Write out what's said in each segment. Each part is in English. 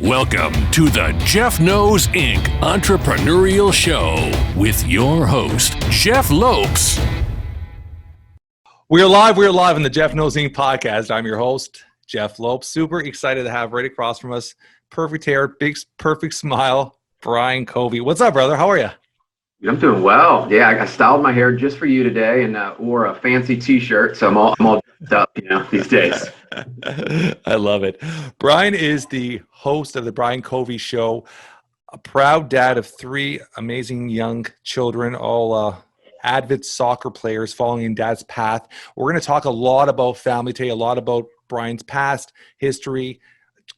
Welcome to the Jeff Knows Inc. Entrepreneurial Show with your host, Jeff Lopes. We're live on the Jeff Knows Inc. podcast. I'm your host, Jeff Lopes. Super excited to have right across from us, perfect hair, big, perfect smile, Brian Covey. What's up, brother? How are you? I'm doing well. Yeah, I styled my hair just for you today and wore a fancy T-shirt, so I'm all dressed up, these days. I love it. Brian is the host of the Brian Covey Show, a proud dad of three amazing young children, all avid soccer players following in dad's path. We're going to talk a lot about family today, a lot about Brian's past, history.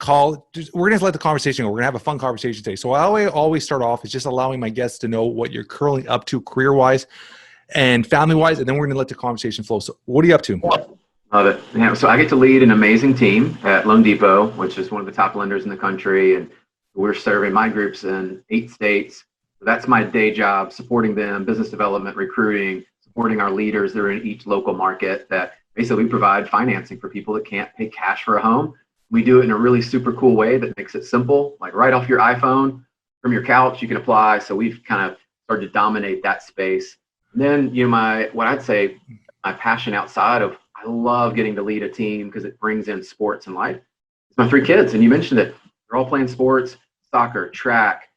We're going to let the conversation go. We're going to have a fun conversation today. So I always start off is just allowing my guests to know what you're currently up to career-wise and family-wise, and then we're going to let the conversation flow. So what are you up to? Love it. Yeah, so I get to lead an amazing team at loanDepot, which is one of the top lenders in the country, and we're serving my groups in 8 states. So that's my day job, supporting them, business development, recruiting, supporting our leaders that are in each local market that basically we provide financing for people that can't pay cash for a home. We do it in a really super cool way that makes it simple, like right off your iPhone, from your couch, you can apply. So we've kind of started to dominate that space. And then, my passion outside of, I love getting to lead a team because it brings in sports and life. It's my 3 kids, and you mentioned it. They're all playing sports, soccer, track.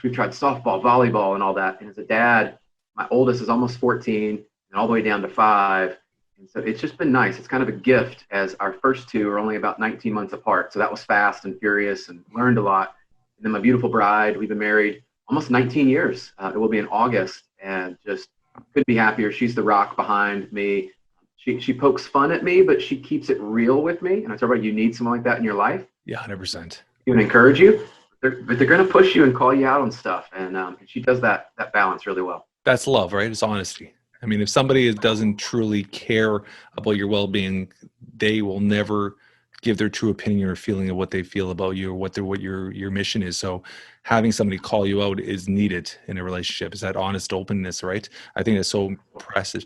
We've tried softball, volleyball, and all that. And as a dad, my oldest is almost 14 and all the way down to 5. And so it's just been nice. It's kind of a gift, as our first 2 are only about 19 months apart. So that was fast and furious and learned a lot. And then my beautiful bride, we've been married almost 19 years. It will be in August, and just couldn't be happier. She's the rock behind me. She pokes fun at me, but she keeps it real with me. And I tell her, you need someone like that in your life. Yeah, 100%. Even encourage you, but they're going to push you and call you out on stuff. And she does that balance really well. That's love, right? It's honesty. I mean, if somebody doesn't truly care about your well-being, they will never give their true opinion or feeling of what they feel about you or what your mission is. So having somebody call you out is needed in a relationship. Is that honest openness, right? I think that's so precious.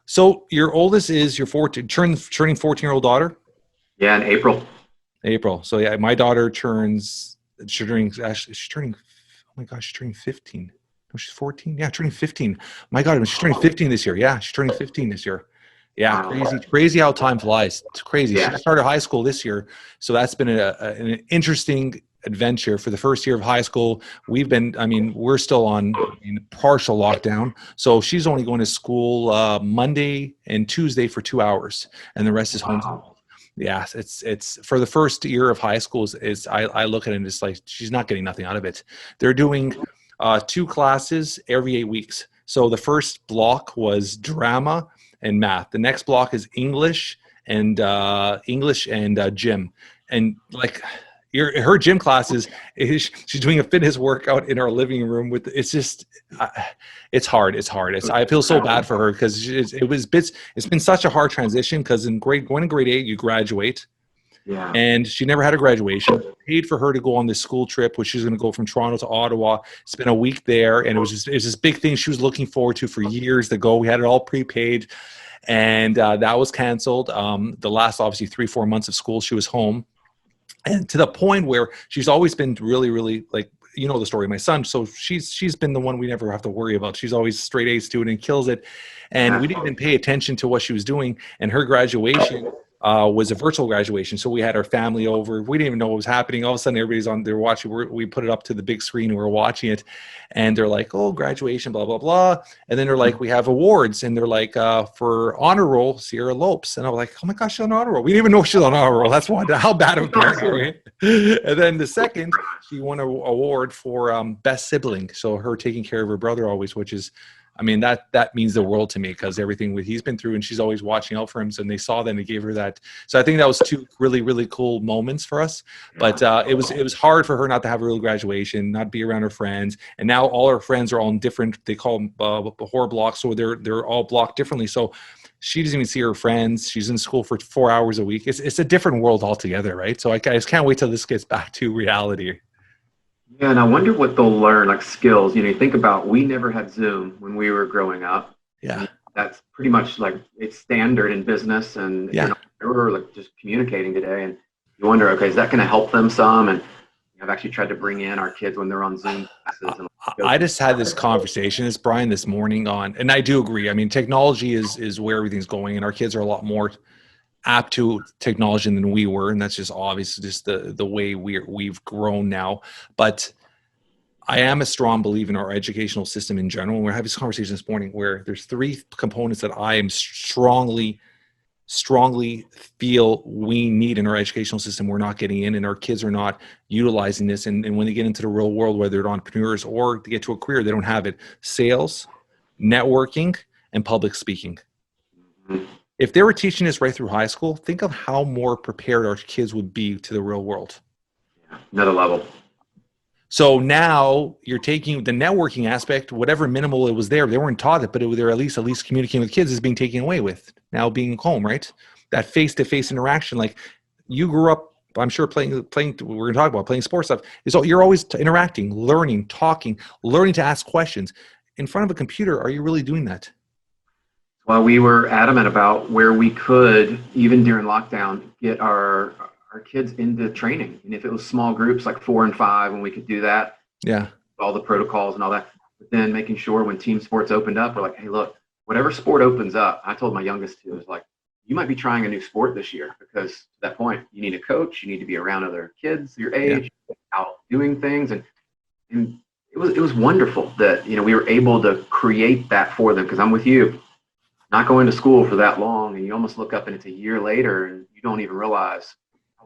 So your oldest is your turning 14-year-old daughter? Yeah, in April. So yeah, my daughter she's turning 15. She's 14. Yeah, turning 15. My God, she's turning 15 this year. Yeah, she's turning 15 this year. Yeah, crazy how time flies. It's crazy. Yeah. She started high school this year, so that's been an interesting adventure. For the first year of high school, we're still on partial lockdown. So she's only going to school Monday and Tuesday for 2 hours, and the rest is home. Yeah, it's for the first year of high school. I look at it and it's like she's not getting nothing out of it. They're doing 2 classes every 8 weeks. So the first block was drama and math. The next block is English and gym. And like her gym classes, she's doing a fitness workout in our living room it's hard. I feel so bad for her because it's been such a hard transition, because going to grade 8, you graduate. Yeah. And she never had a graduation. Paid for her to go on this school trip, which she's going to go from Toronto to Ottawa, spend a week there. And it was this big thing she was looking forward to for years to go. We had it all prepaid, and that was canceled. The last, obviously, 3-4 months of school, she was home. And to the point where she's always been really, really, like, the story of my son. So she's been the one we never have to worry about. She's always straight A student and kills it. And we didn't even pay attention to what she was doing. And her graduation was a virtual graduation. So we had our family over. We didn't even know what was happening. All of a sudden, everybody's on there watching. We put it up to the big screen and we're watching it. And they're like, oh, graduation, blah, blah, blah. And then they're like, we have awards. And they're like, for honor roll, Sierra Lopes. And I'm like, oh my gosh, she's on honor roll. We didn't even know she's on honor roll. That's how bad of a parent are we? And then the second, she won an award for best sibling. So her taking care of her brother always, which is, that means the world to me, because everything he's been through, and she's always watching out for him. So they saw that and they gave her that. So I think that was 2 really, really cool moments for us. But it was hard for her not to have a real graduation, not be around her friends. And now all her friends are all in different, they call them horror blocks. So they're all blocked differently. So she doesn't even see her friends. She's in school for 4 hours a week. It's a different world altogether, right? So I just can't wait till this gets back to reality. Yeah, and I wonder what they'll learn, like skills. You think about, we never had Zoom when we were growing up. Yeah. That's pretty much like it's standard in business, and we're like just communicating today. And you wonder, okay, is that going to help them some? And I've actually tried to bring in our kids when they're on Zoom classes. And I just had this conversation, Brian, this morning and I do agree. I mean, technology is where everything's going, and our kids are a lot more apt to technology than we were, and that's just obvious, just the way we've grown now. But I am a strong believer in our educational system in general. And we're having this conversation this morning where there's 3 components that I am strongly feel we need in our educational system we're not getting in, and our kids are not utilizing this. And when they get into the real world, whether they're entrepreneurs or to get to a career, they don't have it. Sales, networking, and public speaking. Mhm. If they were teaching this right through high school, think of how more prepared our kids would be to the real world. Another level. So now you're taking the networking aspect, whatever minimal it was there, they weren't taught it, but they're at least communicating with kids is being taken away with now being home, right? That face-to-face interaction, like you grew up, I'm sure playing, we're going to talk about playing sports stuff, you're always interacting, learning, talking, learning to ask questions. In front of a computer, are you really doing that? Well, we were adamant about where we could, even during lockdown, get our kids into training. And if it was small groups like 4 and 5, and we could do that, yeah, all the protocols and all that, but then making sure when team sports opened up, we're like, hey, look, whatever sport opens up, I told my youngest too, was like, you might be trying a new sport this year, because to that point, you need a coach, you need to be around other kids your age, out doing things. And it was wonderful that, we were able to create that for them, because I'm with you, not going to school for that long, and you almost look up and it's a year later and you don't even realize,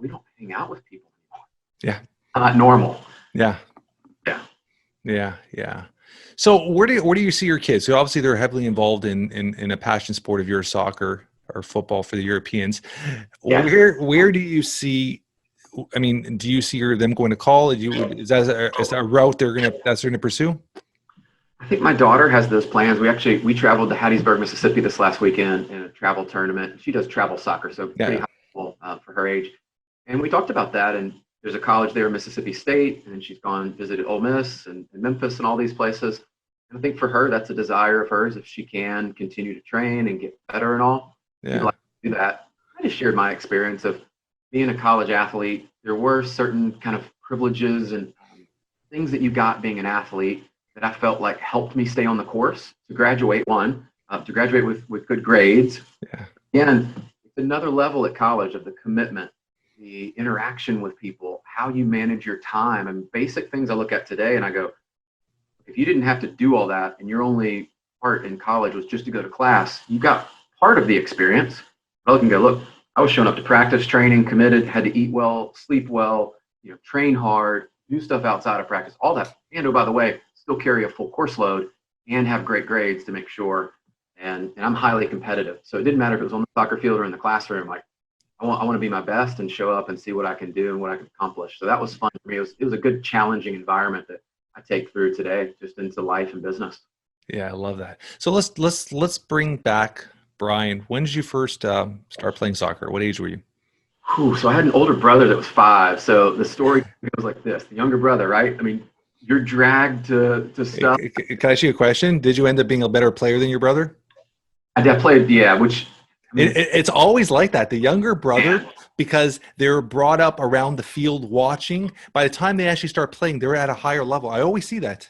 we don't hang out with people anymore. Yeah. Not normal. Yeah. Yeah. Yeah. Yeah. So where do you see your kids? So obviously they're heavily involved in a passion sport of yours, soccer or football for the Europeans. Yeah. Where do you see, I mean, do you see them going to college? Is that a route they're going to pursue? I think my daughter has those plans. We traveled to Hattiesburg, Mississippi this last weekend in a travel tournament. She does travel soccer, so pretty high level for her age. And we talked about that, and there's a college there, Mississippi State, and then she's gone visited Ole Miss and Memphis and all these places. And I think for her, that's a desire of hers, if she can continue to train and get better and all. Yeah. She'd like to do that. I just shared my experience of being a college athlete. There were certain kind of privileges and things that you got being an athlete that I felt like helped me stay on the course to graduate to graduate with good grades. Yeah. And it's another level at college of the commitment, the interaction with people, how you manage your time, and basic things I look at today and I go, if you didn't have to do all that and your only part in college was just to go to class, you got part of the experience. I look and go, look, I was showing up to practice, training, committed, had to eat well, sleep well, train hard, do stuff outside of practice, all that. And oh, by the way, still carry a full course load and have great grades to make sure. And I'm highly competitive. So it didn't matter if it was on the soccer field or in the classroom. Like, I want to be my best and show up and see what I can do and what I can accomplish. So that was fun for me. It was a good, challenging environment that I take through today, just into life and business. Yeah, I love that. So let's bring back Brian. When did you first start playing soccer? What age were you? So I had an older brother that was 5. So the story goes like this: the younger brother, right? I mean, you're dragged to stuff. Can I ask you a question? Did you end up being a better player than your brother? I played, yeah, which. It's always like that. The younger brother, because they're brought up around the field watching, by the time they actually start playing, they're at a higher level. I always see that.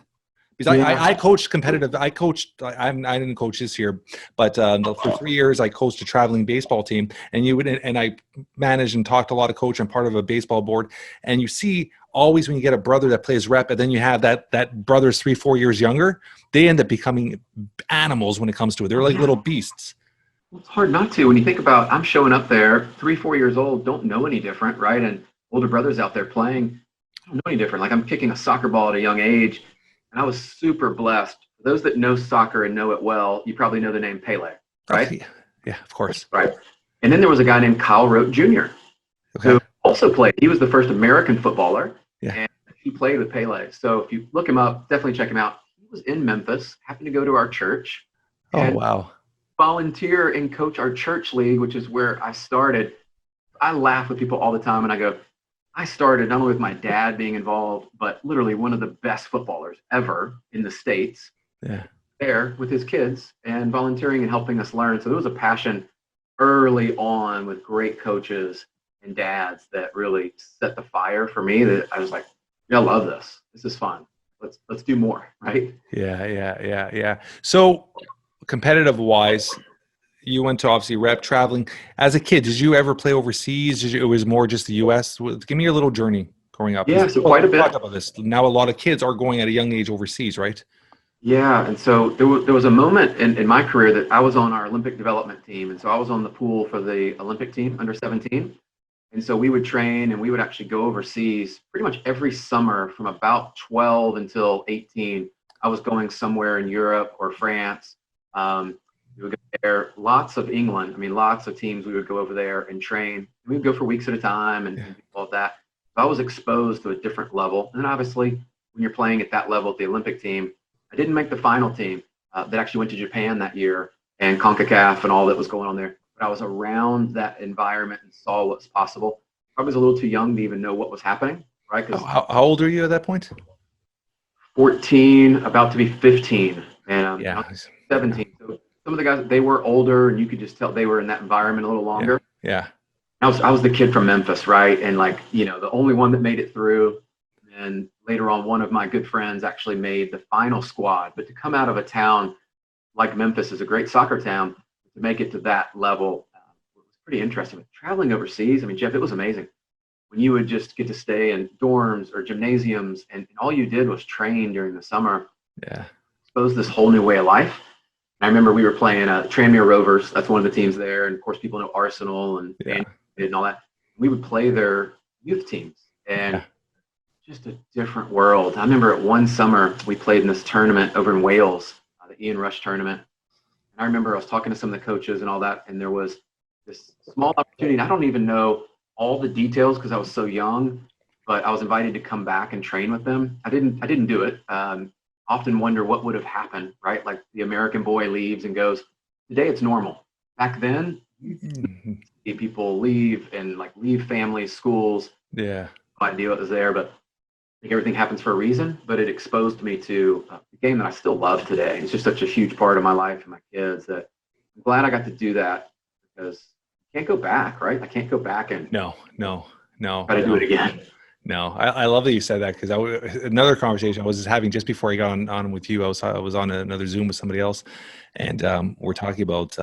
Because I coached competitive. I didn't coach this year, but for 3 years I coached a traveling baseball team, and I managed and talked to a lot of coaches. I'm part of a baseball board, and you see always when you get a brother that plays rep, and then you have that brother's 3-4 years younger, they end up becoming animals when it comes to it. They're like little beasts. Well, it's hard not to when you think about, I'm showing up there 3-4 years old, don't know any different, right? And older brothers out there playing, don't know any different. Like, I'm kicking a soccer ball at a young age, and I was super blessed. For those that know soccer and know it well, you probably know the name Pele, right? Yeah, of course. Right. And then there was a guy named Kyle Rote Jr. Who also played. He was the first American footballer, and he played with Pele. So if you look him up, definitely check him out. He was in Memphis, happened to go to our church. Oh, wow. Volunteer and coach our church league, which is where I started. I laugh with people all the time, and I go, I started not only with my dad being involved, but literally one of the best footballers ever in the States. Yeah. There with his kids and volunteering and helping us learn. So there was a passion early on with great coaches and dads that really set the fire for me, that I was like, yeah, I love this. This is fun. Let's do more, right? Yeah. So competitive wise, you went to obviously rep traveling. As a kid, did you ever play overseas? It was more just the U.S.? Give me your little journey growing up. Yeah, so quite a bit. Talk about this. Now a lot of kids are going at a young age overseas, right? Yeah, and so there was a moment in my career that I was on our Olympic development team, and so I was on the pool for the Olympic team under 17. And so we would train and we would actually go overseas pretty much every summer from about 12 until 18. I was going somewhere in Europe or France. We would go there, lots of England. I mean, lots of teams. We would go over there and train. We would go for weeks at a time and do all of that. So I was exposed to a different level. And then obviously, when you're playing at that level at the Olympic team, I didn't make the final team that actually went to Japan that year and CONCACAF and all that was going on there. But I was around that environment and saw what's possible. I was a little too young to even know what was happening, right? Because how old are you at that point? 14, about to be 15, and Yeah. 17. So some of the guys, they were older, and you could just tell they were in that environment a little longer. Yeah. I was the kid from Memphis, right? And like, the only one that made it through. And later on, one of my good friends actually made the final squad. But to come out of a town like Memphis is a great soccer town, to make it to that level was pretty interesting. Traveling overseas, I mean, Jeff, it was amazing. When you would just get to stay in dorms or gymnasiums, and all you did was train during the summer. Yeah. Exposed this whole new way of life. I remember we were playing Tranmere Rovers. That's one of the teams there. And of course, people know Arsenal and all that. We would play their youth teams, and just a different world. I remember at one summer we played in this tournament over in Wales, the Ian Rush tournament. And I remember I was talking to some of the coaches and all that, and there was this small opportunity. And I don't even know all the details because I was so young, but I was invited to come back and train with them. I didn't do it. Often wonder what would have happened, right? Like the American boy leaves and goes. Today it's normal. Back then, people leave and like leave families, schools. Yeah. No idea what was there, but I think everything happens for a reason. But it exposed me to the game that I still love today. It's just such a huge part of my life and my kids that I'm glad I got to do that, because I can't go back, right? I can't go back and No. try to do it again. No, I love that you said that, because another conversation I was just having just before I got on with you. I was on another Zoom with somebody else, and we're talking about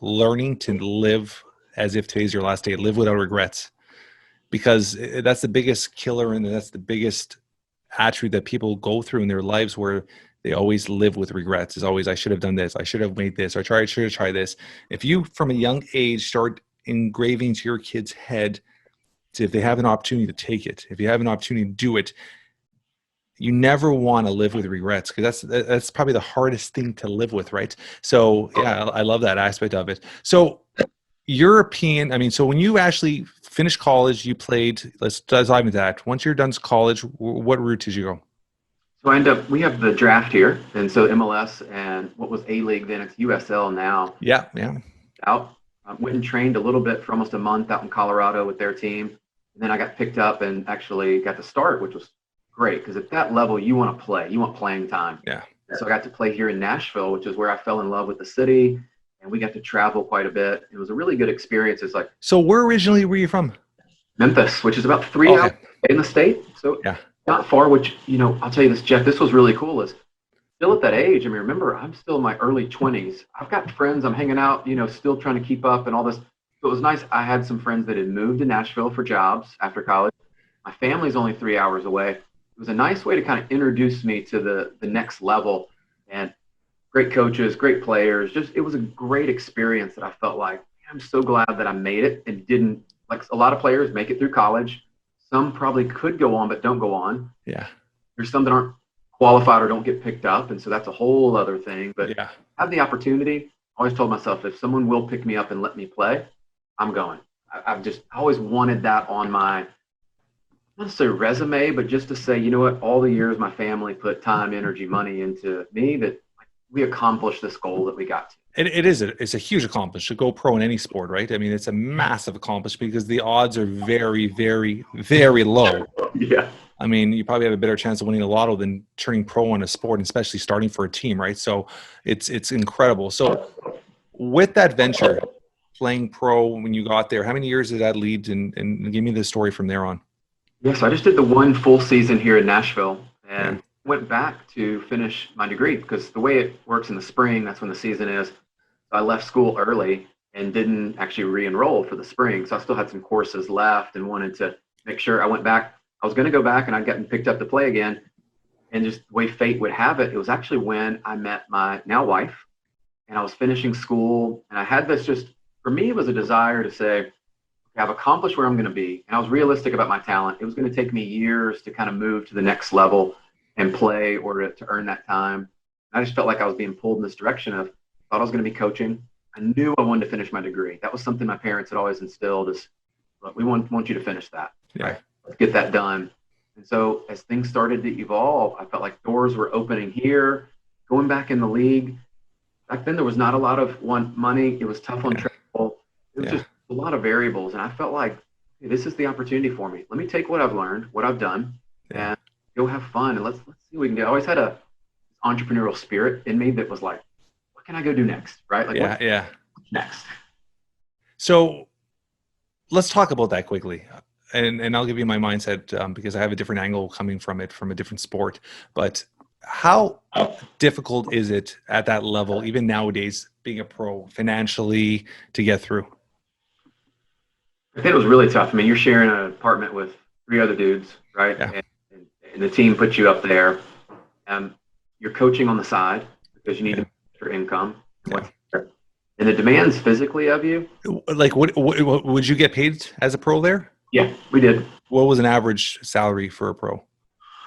learning to live as if today's your last day, live without regrets, because that's the biggest killer, and that's the biggest attribute that people go through in their lives, where they always live with regrets. Is always, I should have done this, I should have made this, or should have tried this. If you from a young age start engraving to your kid's head, if they have an opportunity to take it, if you have an opportunity to do it, you never want to live with regrets, because that's probably the hardest thing to live with, right? So yeah, I love that aspect of it. So European, I mean, so when you actually finished college, you played, let's dive into that. Once you're done college, what route did you go? So we have the draft here, and so MLS and what was A-League then, it's USL now. Yeah. Out. Went and trained a little bit for almost a month out in Colorado with their team. And then I got picked up and actually got to start, which was great, because at that level, you want to play. You want playing time. Yeah. So I got to play here in Nashville, which is where I fell in love with the city. And we got to travel quite a bit. It was a really good experience. It's like, so where originally were you from? Memphis, which is about 3 hours in the state. So not far, which, I'll tell you this, Jeff, this was really cool, is still at that age. I mean, remember, I'm still in my early 20s. I've got friends. I'm hanging out, still trying to keep up and all this. So it was nice. I had some friends that had moved to Nashville for jobs after college. My family's only 3 hours away. It was a nice way to kind of introduce me to the next level, and great coaches, great players. It was a great experience that I felt like, I'm so glad that I made it and didn't, like a lot of players make it through college. Some probably could go on, but don't go on. Yeah. There's some that aren't qualified or don't get picked up, and so that's a whole other thing. But have the opportunity. I always told myself, if someone will pick me up and let me play, I'm going. I always wanted that on my, not to say resume, but just to say, you know what, all the years my family put time, energy, money into me, that we accomplished this goal that we got to. It's a huge accomplishment to go pro in any sport, right? I mean, it's a massive accomplishment because the odds are very, very, very low. Yeah. I mean, you probably have a better chance of winning the lotto than turning pro in a sport, and especially starting for a team, right? So it's incredible. So with that venture, playing pro when you got there, how many years did that lead? And give me the story from there on. Yeah, so I just did the one full season here in Nashville and went back to finish my degree because the way it works in the spring, that's when the season is. So I left school early and didn't actually re-enroll for the spring. So I still had some courses left and wanted to make sure I went back. I was going to go back and I'd gotten picked up to play again. And just the way fate would have it, it was actually when I met my now wife and I was finishing school. And I had this just, for me, it was a desire to say, okay, I've accomplished where I'm going to be. And I was realistic about my talent. It was going to take me years to kind of move to the next level and play or to earn that time. I just felt like I was being pulled in this direction of, thought I was going to be coaching. I knew I wanted to finish my degree. That was something my parents had always instilled is, look, we want you to finish that. Yeah. Right? Let's get that done. And so as things started to evolve, I felt like doors were opening here, going back in the league. Back then, there was not a lot of money. It was tough on travel. It was just a lot of variables. And I felt like, hey, this is the opportunity for me. Let me take what I've learned, what I've done, and go have fun. And let's see what we can do. I always had a entrepreneurial spirit in me that was like, what can I go do next? Right? Like, what's next? So let's talk about that quickly. And I'll give you my mindset because I have a different angle coming from it from a different sport. But how difficult is it at that level, even nowadays, being a pro financially to get through? I think it was really tough. I mean, you're sharing an apartment with 3 other dudes, right? Yeah. And the team puts you up there. You're coaching on the side because you need to make your income. And the demands physically of you. Like, what would you get paid as a pro there? Yeah, we did. What was an average salary for a pro?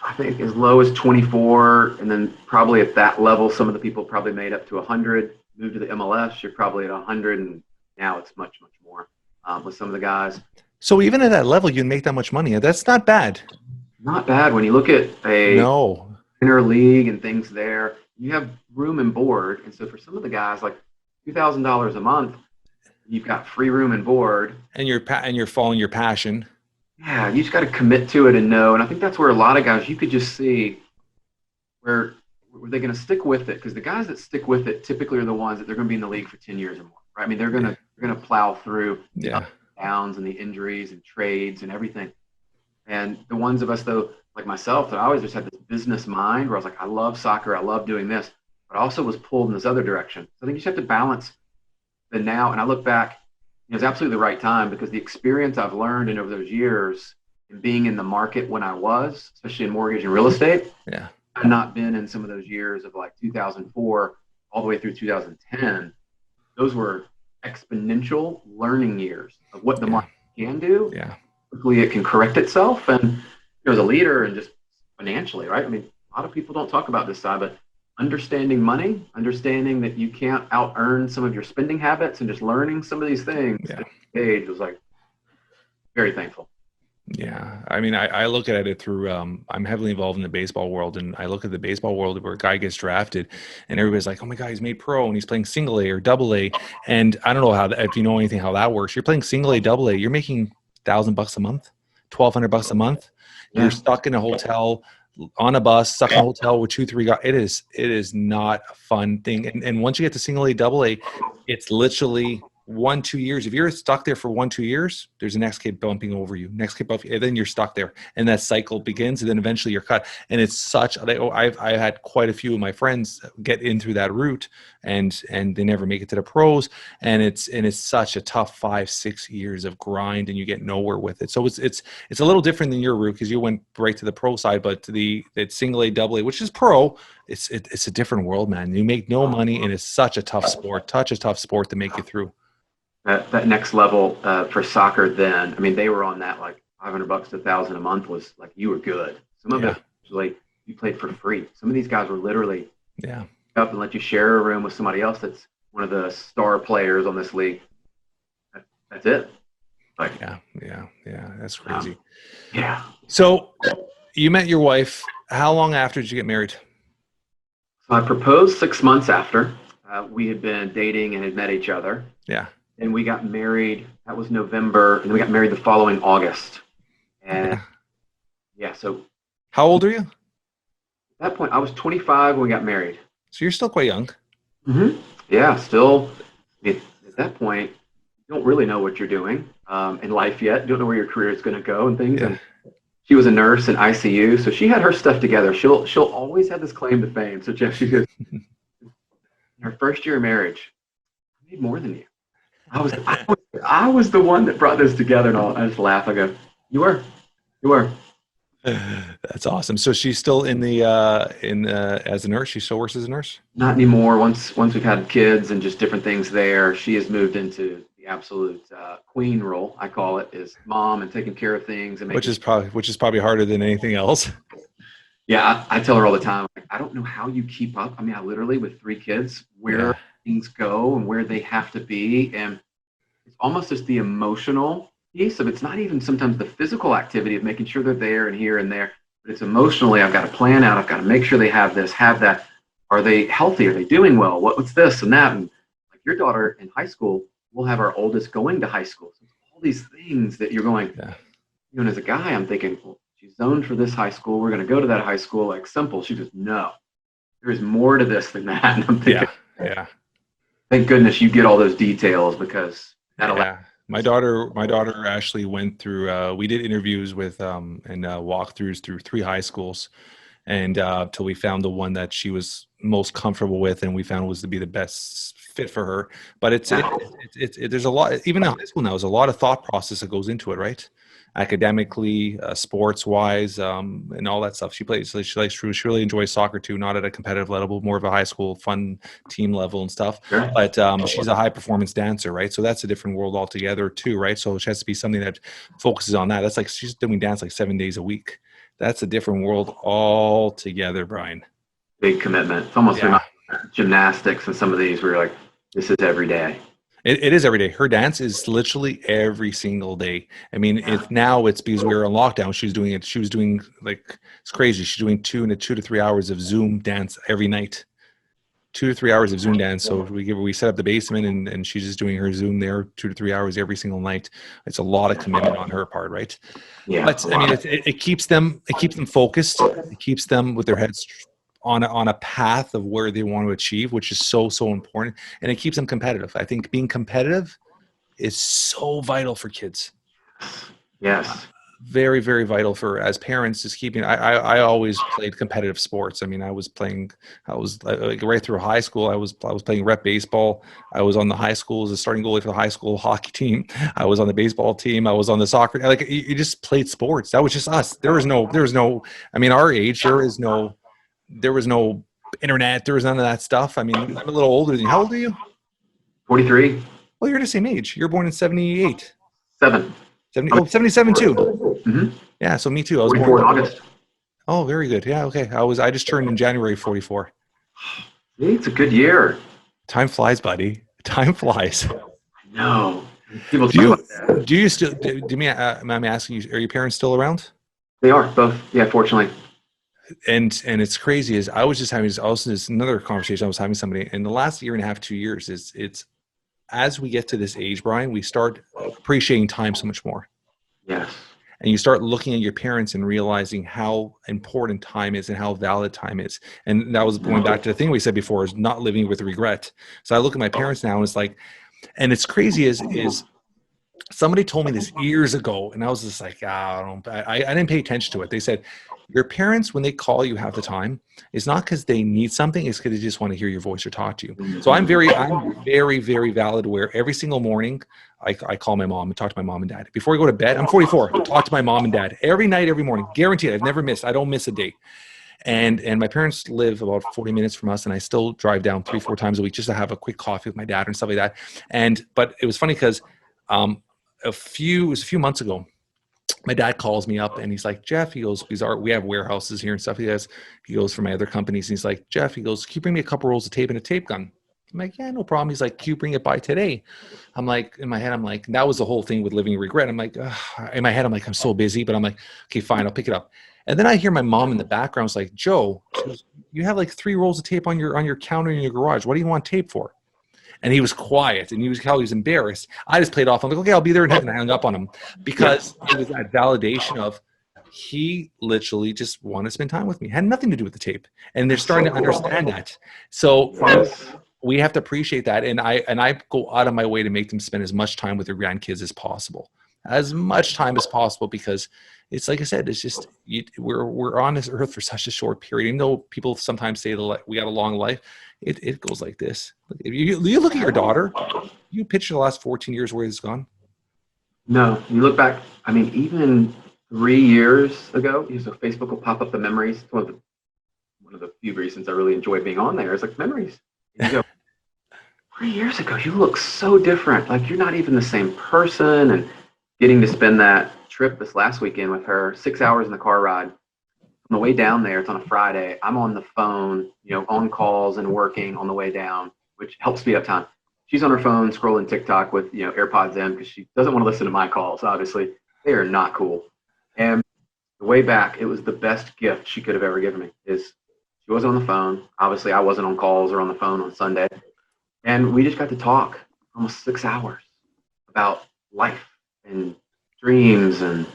I think as low as 24, and then probably at that level, some of the people probably made up to 100. Moved to the MLS, you're probably at 100, and now it's much, much more with some of the guys. So even at that level, you'd make that much money. That's not bad. Not bad when you look at a inner league and things there. You have room and board, and so for some of the guys, like $2,000 a month, you've got free room and board, and you're following your passion. Yeah, you just got to commit to it and know. And I think that's where a lot of guys, you could just see where they're going to stick with it, because the guys that stick with it typically are the ones that they're going to be in the league for 10 years or more. Right? I mean, they're going to plow through the ups and downs and the injuries and trades and everything. And the ones of us, though, like myself, that I always just had this business mind where I was like, I love soccer, I love doing this, but I also was pulled in this other direction. So I think you just have to balance the now. And I look back, it was absolutely the right time, because the experience I've learned and over those years and being in the market when I was, especially in mortgage and real estate, I've not been in some of those years of like 2004 all the way through 2010. Those were exponential learning years of what the market can do. Yeah. Quickly it can correct itself. And as a leader and just financially, right? I mean, a lot of people don't talk about this side, but understanding money, understanding that you can't out earn some of your spending habits, and just learning some of these things at the age was like very thankful. Yeah. I mean, I look at it through, I'm heavily involved in the baseball world, and I look at the baseball world where a guy gets drafted and everybody's like, oh my God, he's made pro and he's playing single A or double A. And I don't know if you know anything, how that works. You're playing single A, double A, you're making $1,000 a month, $1,200 a month. You're stuck in a hotel, on a bus, stuck in a hotel with 2-3 guys. It is not a fun thing. And once you get to single A, double A, it's literally 1-2 years. If you're stuck there for 1-2 years, there's a next kid bumping over you, next kid bumping, and then you're stuck there, and that cycle begins, and then eventually you're cut. And it's such. I've had quite a few of my friends get in through that route, and they never make it to the pros. And it's such a tough 5-6 years of grind, and you get nowhere with it. So it's a little different than your route, because you went right to the pro side, but that single A, double A, which is pro, it's a different world, man. You make no money, and it's such a tough sport, to make it through. That next level for soccer then, I mean, they were on that like $500 to $1,000 a month was like, you were good. Some of it was like you played for free. Some of these guys were literally up and let you share a room with somebody else that's one of the star players on this league. That's it. Like, that's crazy. So you met your wife. How long after did you get married? So I proposed 6 months after we had been dating and had met each other. Yeah. And we got married, that was November, and then we got married the following August. And so. How old are you? At that point, I was 25 when we got married. So you're still quite young. Mm-hmm. Yeah, still. At that point, you don't really know what you're doing in life yet. You don't know where your career is going to go and things. Yeah. And she was a nurse in ICU, so she had her stuff together. She'll always have this claim to fame. So Jeff, she goes, in her first year of marriage, I made more than you. I was the one that brought this together, and I just laugh. I go, you were. That's awesome. So she's still in the as a nurse. She still works as a nurse? Not anymore. Once we've had kids and just different things there, she has moved into the absolute queen role. I call it, is mom and taking care of things, and which is probably harder than anything else. Yeah, I tell her all the time, I don't know how you keep up. I mean, I literally, with 3 kids, where things go and where they have to be, and it's almost just the emotional piece of it's not even sometimes the physical activity of making sure they're there and here and there, but it's emotionally. I've got to plan out. I've got to make sure they have this, have that. Are they healthy? Are they doing well? What's this and that? And like your daughter in high school, we'll have our oldest going to high school. So all these things that you're going, and as a guy, I'm thinking, well, she's zoned for this high school. We're going to go to that high school. Like, simple. She goes, no, there is more to this than that. And I'm thinking, thank goodness you get all those details, because that'll. My daughter actually went through, we did interviews with and walkthroughs through 3 high schools, and till we found the one that she was most comfortable with, and we found was to be the best fit for her. But it's there's a lot, even in high school now, there's a lot of thought process that goes into it, right? Academically, sports wise, and all that stuff. She really enjoys soccer too, not at a competitive level, more of a high school fun team level and stuff. Sure. But she's a high performance dancer, right? So that's a different world altogether too, right? So it has to be something that focuses on that. That's like, she's doing dance like 7 days a week. That's a different world altogether, Brian. Big commitment. It's almost like gymnastics and some of these where you're like, this is every day. It is every day. Her dance is literally every single day. I mean, now it's because we were on lockdown. She was doing it. She was doing, like, it's crazy. She's doing 2 to 3 hours of Zoom dance every night. 2 to 3 hours of Zoom dance. So we set up the basement, and she's just doing her Zoom there 2 to 3 hours every single night. It's a lot of commitment on her part, right? Yeah. But I mean, it keeps them focused. It keeps them with their heads on a path of where they want to achieve, which is so important, and it keeps them competitive. I think being competitive is so vital for kids. Yes. Very, very vital for, as parents, is keeping. I always played competitive sports. I mean, I was like right through high school. I was playing rep baseball. I was on the high school as a starting goalie for the high school hockey team. I was on the baseball team. I was on the soccer. Like, you just played sports. That was just us. There was no. I mean, our age, there was no internet. There was none of that stuff. I mean, I'm a little older than you. How old are you? 43. Well, you're the same age. You're born in 78. 77 too. Mm-hmm. Yeah, so me too. I was 44 born in August. Oh, very good. Yeah, okay. I just turned in January 44. It's a good year. Time flies, buddy. Time flies. No. Do you still? I'm asking you. Are your parents still around? They are both. Yeah, fortunately. And it's crazy. Is I was just having this another conversation I was having with somebody in the last year and a half, 2 years. It's as we get to this age, Brian, we start appreciating time so much more. Yes. And you start looking at your parents and realizing how important time is and how valid time is. And that was going back to the thing we said before, is not living with regret. So I look at my parents now, and it's like, and it's crazy is somebody told me this years ago, and I was just like, I didn't pay attention to it. They said, your parents, when they call you half the time, it's not because they need something, it's because they just want to hear your voice or talk to you. So I'm very, very valid aware. Every single morning, I call my mom and talk to my mom and dad. Before I go to bed, I'm 44, I talk to my mom and dad every night, every morning. Guaranteed. I've never missed. I don't miss a day. And my parents live about 40 minutes from us, and I still drive down 3-4 times a week just to have a quick coffee with my dad and stuff like that. But it was funny because it was a few months ago, my dad calls me up and he's like, Jeff, he goes, we have warehouses here and stuff. He goes for my other companies. And he's like, Jeff, he goes, can you bring me a couple rolls of tape and a tape gun? I'm like, yeah, no problem. He's like, can you bring it by today? I'm like, in my head, I'm like, that was the whole thing with living in regret. I'm like, in my head, I'm like, I'm so busy, but I'm like, okay, fine, I'll pick it up. And then I hear my mom in the background. It's like, Joe, she goes, you have like 3 rolls of tape on your counter in your garage. What do you want tape for? And he was quiet, and he was embarrassed. I just played off. I'm like, okay, I'll be there. And I hung up on him because it was that validation of he literally just wanted to spend time with me. It had nothing to do with the tape. And they're starting to understand that. So we have to appreciate that. And I go out of my way to make them spend as much time with their grandkids as possible. as much time as possible, because it's like I said, it's just we're on this earth for such a short period. Even though people sometimes say we got a long life, it goes like this. If you look at your daughter, you picture the last 14 years where it's gone. No, you look back. I mean, even 3 years ago, so Facebook will pop up the memories. It's one of the few reasons I really enjoy being on there. It's like memories. And you go, 3 years ago, you look so different. Like you're not even the same person. And getting to spend that trip this last weekend with her, 6 hours in the car ride. On the way down there, it's on a Friday. I'm on the phone, on calls and working on the way down, which helps speed up time. She's on her phone scrolling TikTok with, AirPods in because she doesn't want to listen to my calls. Obviously, they are not cool. And the way back, it was the best gift she could have ever given me. Is she wasn't on the phone. Obviously, I wasn't on calls or on the phone on Sunday. And we just got to talk almost 6 hours about life and dreams and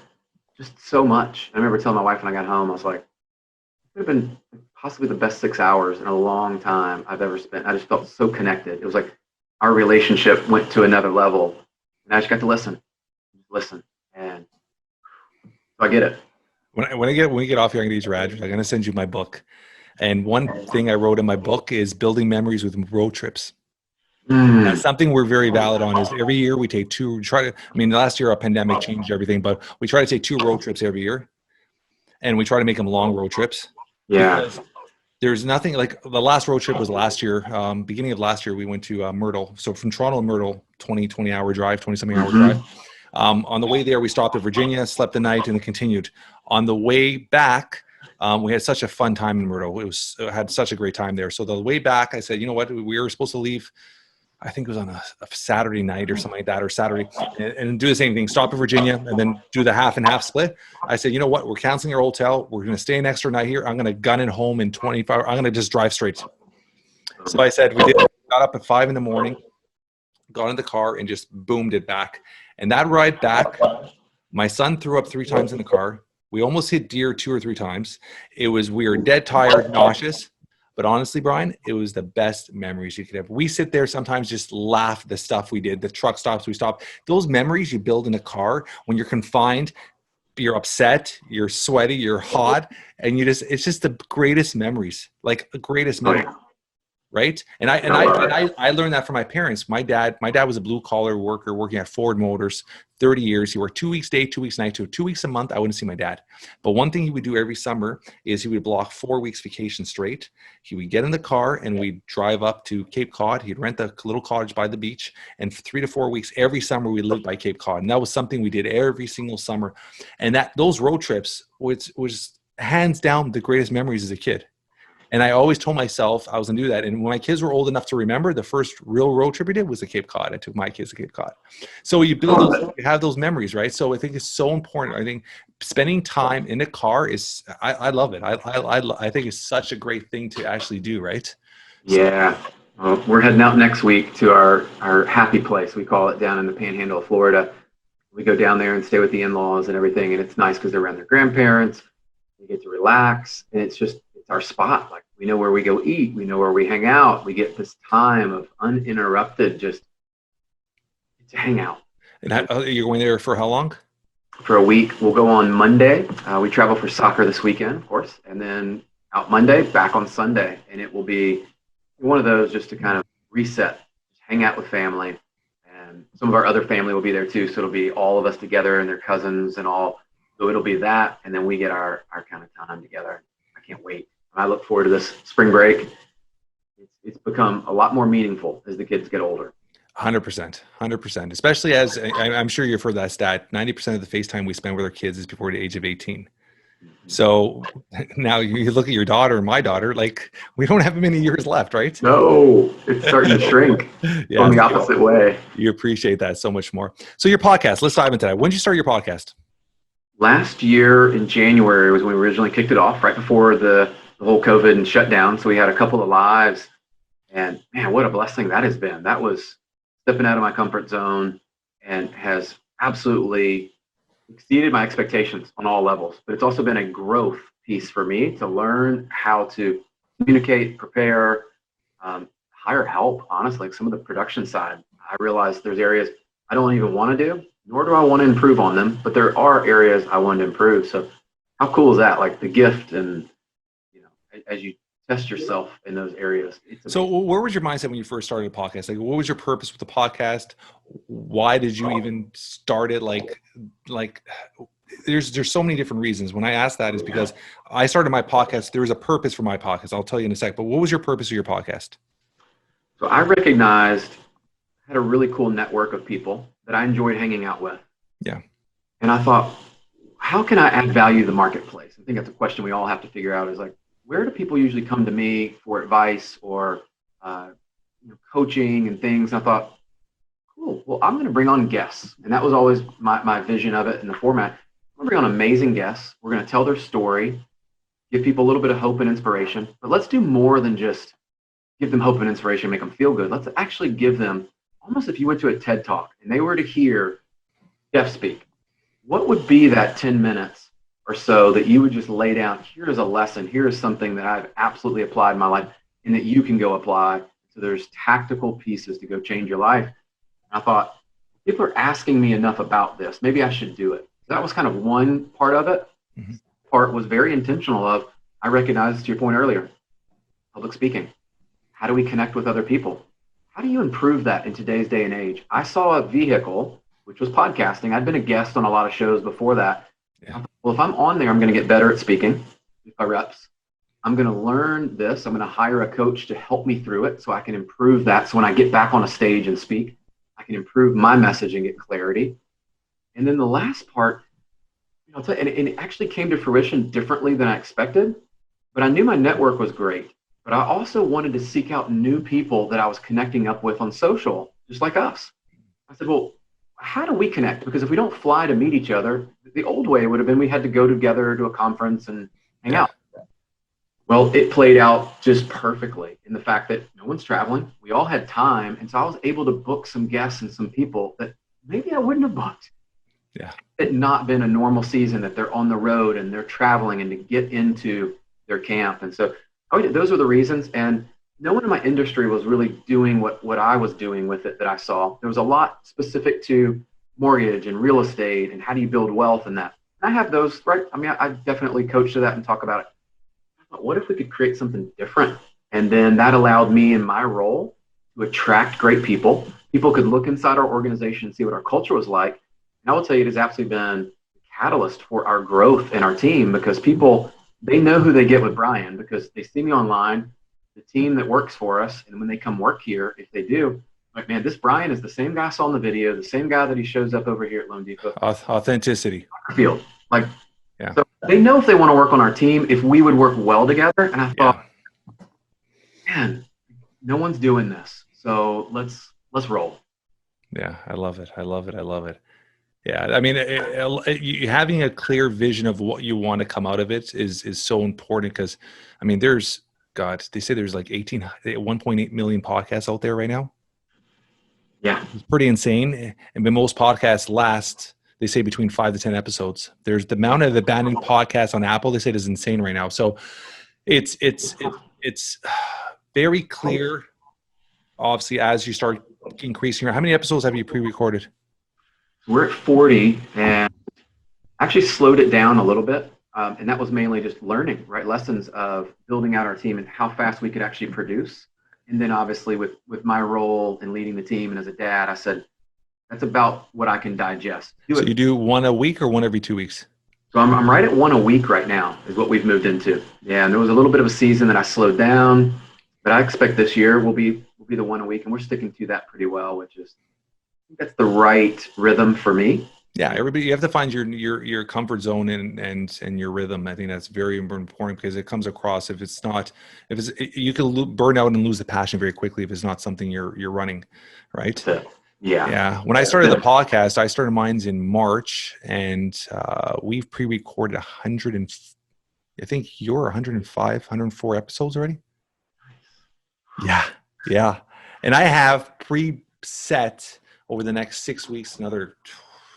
just so much. I remember telling my wife when I got home, I was like, it would have been possibly the best 6 hours in a long time I've ever spent. I just felt so connected. It was like our relationship went to another level. And I just got to listen. And so I get it. When we get off here, I'm going to use your address. I'm going to send you my book. And one thing I wrote in my book is building memories with road trips. That's something we're very valid on. Is every year we take last year our pandemic changed everything, but we try to take 2 road trips every year, and we try to make them long road trips. Yeah. Because there's nothing like the last road trip was last year. Beginning of last year, we went to Myrtle. So from Toronto to Myrtle, 20 hour drive, 20-something hour drive. On the way there, we stopped at Virginia, slept the night, and then continued. On the way back, we had such a fun time in Myrtle. Had such a great time there. So the way back, I said, you know what, we were supposed to leave. I think it was on a Saturday night or something like that, or Saturday, and do the same thing, stop in Virginia and then do the half and half split. I said, you know what, we're canceling our hotel. We're going to stay an extra night here. I'm going to gun it home in 25. I'm going to just drive straight. So I said, we got up at 5 a.m, got in the car and just boomed it back. And that ride back, my son threw up 3 times in the car. We almost hit deer 2 or 3 times. We were dead tired, nauseous. But honestly, Brian, it was the best memories you could have. We sit there sometimes just laugh at the stuff we did, the truck stops we stopped. Those memories you build in a car when you're confined, you're upset, you're sweaty, you're hot, and it's just the greatest memories, like the greatest memories. Right. And I learned that from my parents. My dad was a blue collar worker working at Ford Motors, 30 years. He worked 2 weeks day, 2 weeks night, 2 weeks a month. I wouldn't see my dad. But one thing he would do every summer is he would block 4 weeks vacation straight. He would get in the car and we'd drive up to Cape Cod. He'd rent a little cottage by the beach. And for 3 to 4 weeks, every summer we lived by Cape Cod. And that was something we did every single summer. And those road trips was hands down the greatest memories as a kid. And I always told myself I was going to do that. And when my kids were old enough to remember, the first real road trip we did was to Cape Cod. I took my kids to Cape Cod. So you have those memories, right? So I think it's so important. I think spending time in a car I love it. I think it's such a great thing to actually do, right? Yeah. Well, we're heading out next week to our happy place. We call it, down in the Panhandle of Florida. We go down there and stay with the in-laws and everything. And it's nice because they're around their grandparents. We get to relax. And it's our spot. Like, we know where we go eat. We know where we hang out. We get this time of uninterrupted just to hang out. And you're going there for how long? For a week. We'll go on Monday. We travel for soccer this weekend, of course, and then out Monday, back on Sunday. And it will be one of those just to kind of reset, just hang out with family. And some of our other family will be there too. So it'll be all of us together and their cousins and all. So it'll be that. And then we get our kind of time together. I can't wait. I look forward to this spring break. It's become a lot more meaningful as the kids get older. 100%. Especially as I'm sure you've heard that stat, 90% of the FaceTime we spend with our kids is before the age of 18. So now you look at your daughter and my daughter, like, we don't have many years left, right? No, it's starting to shrink. Yeah, on the opposite way. You appreciate that so much more. So your podcast, let's dive into that. When did you start your podcast? Last year in January was when we originally kicked it off, right before the whole COVID and shutdown. So we had a couple of lives, and man, what a blessing that has been. That was stepping out of my comfort zone and has absolutely exceeded my expectations on all levels. But it's also been a growth piece for me to learn how to communicate, prepare, hire help. Honestly, like some of the production side, I realized there's areas I don't even want to do, nor do I want to improve on them, but there are areas I want to improve. So how cool is that? Like the gift, and as you test yourself in those areas. So where was your mindset when you first started a podcast? Like, what was your purpose with the podcast? Why did you even start it? Like there's so many different reasons. When I ask that is because I started my podcast. There was a purpose for my podcast. I'll tell you in a sec, but what was your purpose of your podcast? So I recognized I had a really cool network of people that I enjoyed hanging out with. Yeah. And I thought, how can I add value to the marketplace? I think that's a question we all have to figure out, is like, where do people usually come to me for advice or coaching and things? And I thought, cool, well, I'm going to bring on guests. And that was always my vision of it in the format. I'm going to bring on amazing guests. We're going to tell their story, give people a little bit of hope and inspiration. But let's do more than just give them hope and inspiration, make them feel good. Let's actually give them, almost if you went to a TED Talk and they were to hear Jeff speak, what would be that 10 minutes or so that you would just lay down? Here is a lesson. Here is something that I've absolutely applied in my life and that you can go apply. So there's tactical pieces to go change your life. And I thought, people are asking me enough about this. Maybe I should do it. So that was kind of one part of it. Mm-hmm. Part was very intentional of, I recognized, to your point earlier, public speaking. How do we connect with other people? How do you improve that in today's day and age? I saw a vehicle, which was podcasting. I'd been a guest on a lot of shows before that. Yeah. Well, if I'm on there, I'm going to get better at speaking with my reps. I'm going to learn this. I'm going to hire a coach to help me through it so I can improve that. So when I get back on a stage and speak, I can improve my message and get clarity. And then the last part, and it actually came to fruition differently than I expected, but I knew my network was great. But I also wanted to seek out new people that I was connecting up with on social, just like us. I said, well, how do we connect? Because if we don't fly to meet each other, the old way would have been we had to go together to a conference and hang out. Well, it played out just perfectly in the fact that no one's traveling. We all had time. And so I was able to book some guests and some people that maybe I wouldn't have booked. Yeah. It had not been a normal season that they're on the road and they're traveling and to get into their camp. And so those are the reasons. And no one in my industry was really doing what I was doing with it that I saw. There was a lot specific to mortgage and real estate and how do you build wealth and that. And I have those, right? I mean, I definitely coach to that and talk about it. But what if we could create something different? And then that allowed me in my role to attract great people. People could look inside our organization and see what our culture was like. And I will tell you, it has absolutely been a catalyst for our growth in our team because people, they know who they get with Brian because they see me online, the team that works for us. And when they come work here, if they do, like, man, this Brian is the same guy I saw in the video, the same guy that he shows up over here at loanDepot. Authenticity. Field. Like, yeah. So they know if they want to work on our team, if we would work well together. And I thought, man, no one's doing this. So let's roll. Yeah, I love it. I love it. Yeah, I mean, having a clear vision of what you want to come out of it is so important because, I mean, they say there's like 1.8 million podcasts out there right now. Yeah. It's pretty insane. And most podcasts last, they say, between 5 to 10 episodes. There's the amount of abandoned podcasts on Apple, they say, is insane right now. So it's very clear, obviously, as you start increasing. How many episodes have you pre-recorded? We're at 40 and actually slowed it down a little bit. And that was mainly just learning, right? Lessons of building out our team and how fast we could actually produce. And then obviously with my role in leading the team and as a dad, I said, that's about what I can digest. So you do one a week or one every 2 weeks? So I'm right at one a week right now is what we've moved into. Yeah, and there was a little bit of a season that I slowed down, but I expect this year will be the one a week, and we're sticking to that pretty well, which is, I think that's the right rhythm for me. Yeah, everybody, you have to find your comfort zone and your rhythm. I think that's very important because it comes across. You can burn out and lose the passion very quickly if it's not something you're running, right? Yeah. When I started the podcast, I started mine's in March, and we've pre-recorded 100 and I think you're 105, 104 episodes already. Yeah. And I have preset over the next 6 weeks another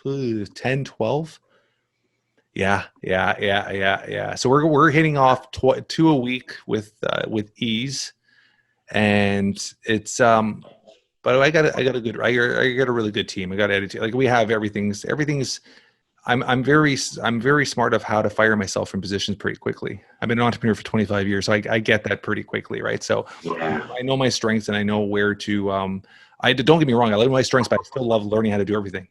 10, 12. Yeah. So we're hitting off 2 a week with ease, and it's But I got a really good team. I got attitude. Like we have everything's. I'm very smart of how to fire myself from positions pretty quickly. I've been an entrepreneur for 25 years, so I get that pretty quickly, right? So I know my strengths and I know where to. Don't get me wrong, I love my strengths, but I still love learning how to do everything.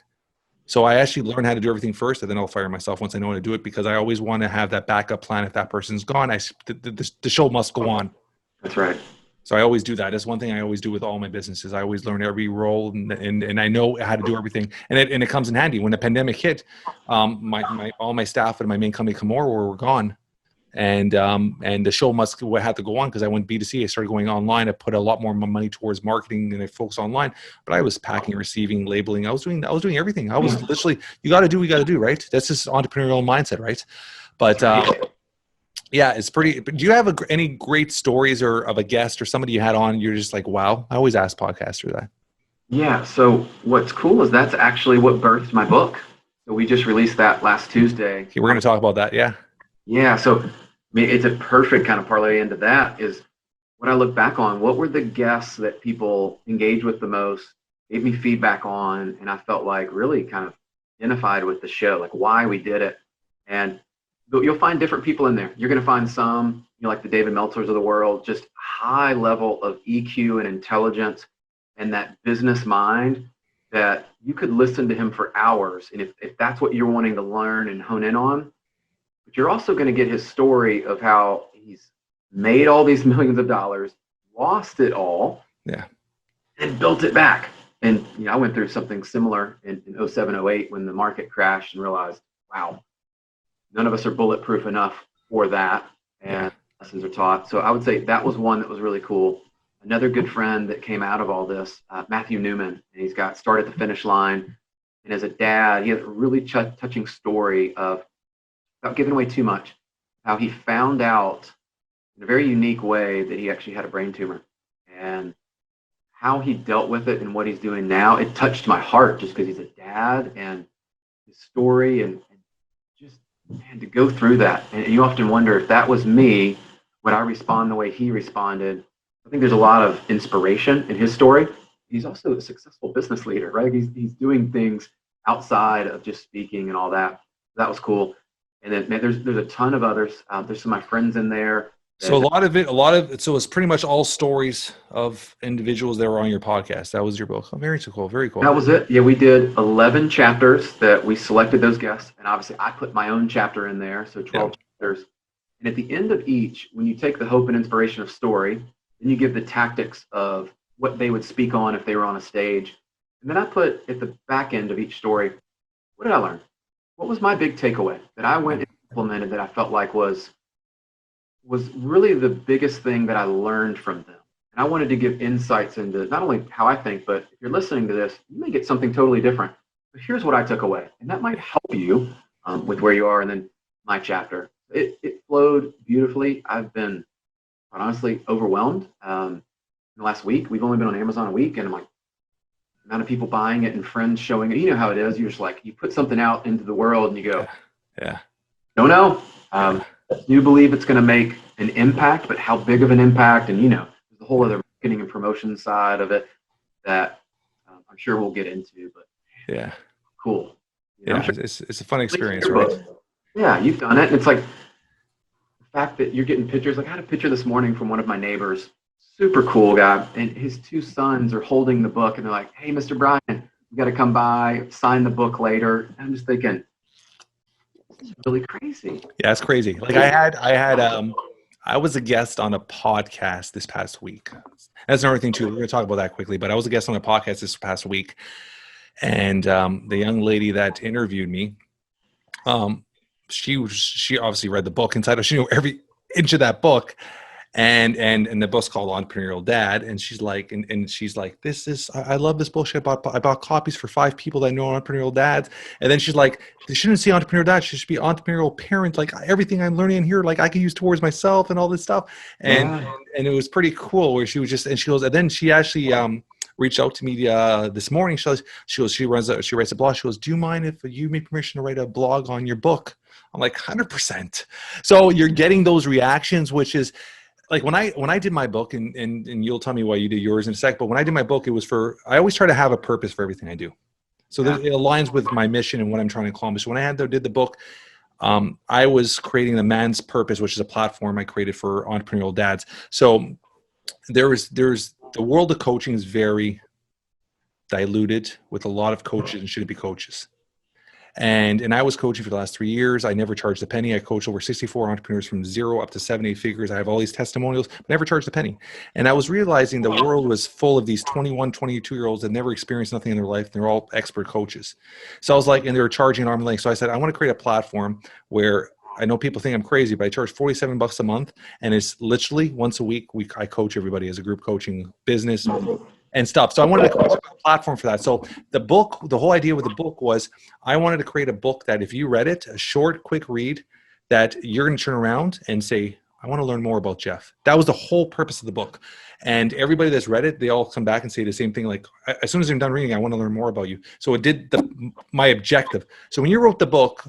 So I actually learn how to do everything first, and then I'll fire myself once I know how to do it, because I always want to have that backup plan. If that person's gone, the show must go on. That's right. So I always do that. That's one thing I always do with all my businesses. I always learn every role, and I know how to do everything. And it comes in handy. When the pandemic hit, all my staff and my main company Camor were gone, and the show must have to go on, because I went B2C. I started going online. I put a lot more money towards marketing and I focused online. But I was packing, receiving, labeling. I was doing everything. I was literally, you got to do, right? That's just entrepreneurial mindset, right? But yeah, it's pretty. But do you have any great stories of a guest or somebody you had on? You're just like, wow. I always ask podcasters that. Yeah. So what's cool is that's actually what birthed my book. So we just released that last Tuesday. Okay, we're going to talk about that. Yeah. Yeah. So I mean, it's a perfect kind of parlay into that. Is when I look back on what were the guests that people engaged with the most, gave me feedback on, and I felt like really kind of identified with the show, like why we did it. And you'll find different people in there. You're going to find some, like the David Meltzers of the world, just high level of EQ and intelligence and that business mind that you could listen to him for hours. And if that's what you're wanting to learn and hone in on, but you're also going to get his story of how he's made all these millions of dollars, lost it all, and built it back. And I went through something similar in 07, 08 when the market crashed and realized, wow, none of us are bulletproof enough for that, and lessons are taught. So I would say that was one that was really cool. Another good friend that came out of all this, Matthew Newman, and he's got Start at the Finish Line. And as a dad, he has a really touching story of, without giving away too much, how he found out in a very unique way that he actually had a brain tumor, and how he dealt with it and what he's doing now. It touched my heart just because he's a dad, and his story, and to go through that. And you often wonder, if that was me, would I respond the way he responded? I think there's a lot of inspiration in his story. He's also a successful business leader, right? He's doing things outside of just speaking and all that. That was cool. And then there's a ton of others. There's some of my friends in there. So a lot of it. So it's pretty much all stories of individuals that were on your podcast. That was your book. Oh, very cool. Very cool. That was it. Yeah, we did 11 chapters that we selected those guests. And obviously I put my own chapter in there. So 12 chapters. And at the end of each, when you take the hope and inspiration of story, then you give the tactics of what they would speak on if they were on a stage. And then I put at the back end of each story, what did I learn? What was my big takeaway that I went and implemented that I felt like was really the biggest thing that I learned from them. And I wanted to give insights into not only how I think, but if you're listening to this, you may get something totally different. But here's what I took away. And that might help you with where you are. And then my chapter, it flowed beautifully. I've been, quite honestly, overwhelmed. In the last week, we've only been on Amazon a week, and I'm like, the amount of people buying it and friends showing it. You know how it is. You're just like, you put something out into the world and you go, don't know. You believe it's going to make an impact, but how big of an impact? And there's the whole other marketing and promotion side of it that I'm sure we'll get into. But cool. Sure it's a fun experience, right? Yeah, you've done it. And it's like the fact that you're getting pictures. Like I had a picture this morning from one of my neighbors, super cool guy, and his two sons are holding the book, and they're like, "Hey, Mr. Brian, you got to come by, sign the book later." And I'm just thinking, this is really crazy. Yeah, it's crazy. Like I was a guest on a podcast this past week. That's another thing too. We're going to talk about that quickly, but I was a guest on a podcast this past week, and the young lady that interviewed me, she obviously read the book inside. She knew every inch of that book, and the book's called Entrepreneurial Dad. And she's like, this is, I love this book. I bought copies for 5 people that know Entrepreneurial Dads. And then she's like, they shouldn't see Entrepreneurial Dad. She should be Entrepreneurial Parent. Like everything I'm learning in here, like I can use towards myself and all this stuff. And it was pretty cool where she was just, and she goes, and then she actually reached out to me this morning. She writes a blog. She goes, do you mind if you make permission to write a blog on your book? I'm like, 100%. So you're getting those reactions, which is, like when I did my book, and you'll tell me why you did yours in a sec, but when I did my book, it was I always try to have a purpose for everything I do. So it aligns with my mission and what I'm trying to accomplish. When I did the book, I was creating the Man's Purpose, which is a platform I created for Entrepreneurial Dads. So there's the world of coaching is very diluted with a lot of coaches and shouldn't be coaches. And I was coaching for the last 3 years. I never charged a penny. I coached over 64 entrepreneurs from 0 up to 7-8 figures. I have all these testimonials, but never charged a penny. And I was realizing the world was full of these 21, 22-year-olds that never experienced nothing in their life. They're all expert coaches. So I was like, and they were charging an arm's length. So I said, I want to create a platform where I know people think I'm crazy, but I charge $47 a month. And it's literally once a week, I coach everybody as a group coaching business and stuff. So I wanted to create a platform for that. So the book, the whole idea with the book was I wanted to create a book that if you read it, a short, quick read, that you're going to turn around and say, I want to learn more about Jeff. That was the whole purpose of the book. And everybody that's read it, they all come back and say the same thing. Like, as soon as I'm done reading, I want to learn more about you. So it did my objective. So when you wrote the book,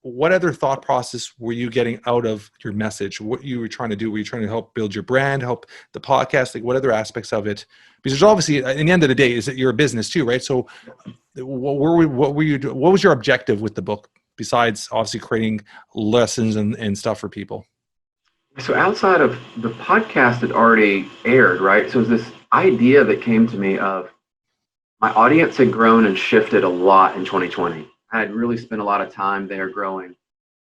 what other thought process were you getting out of your message? What you were trying to do? Were you trying to help build your brand, help the podcast? Like, what other aspects of it? Because there's obviously, at the end of the day, is that you're a business too, right? So what were you doing? What was your objective with the book besides obviously creating lessons and stuff for people? So outside of the podcast had already aired, right? So it was this idea that came to me of my audience had grown and shifted a lot in 2020. I had really spent a lot of time there growing.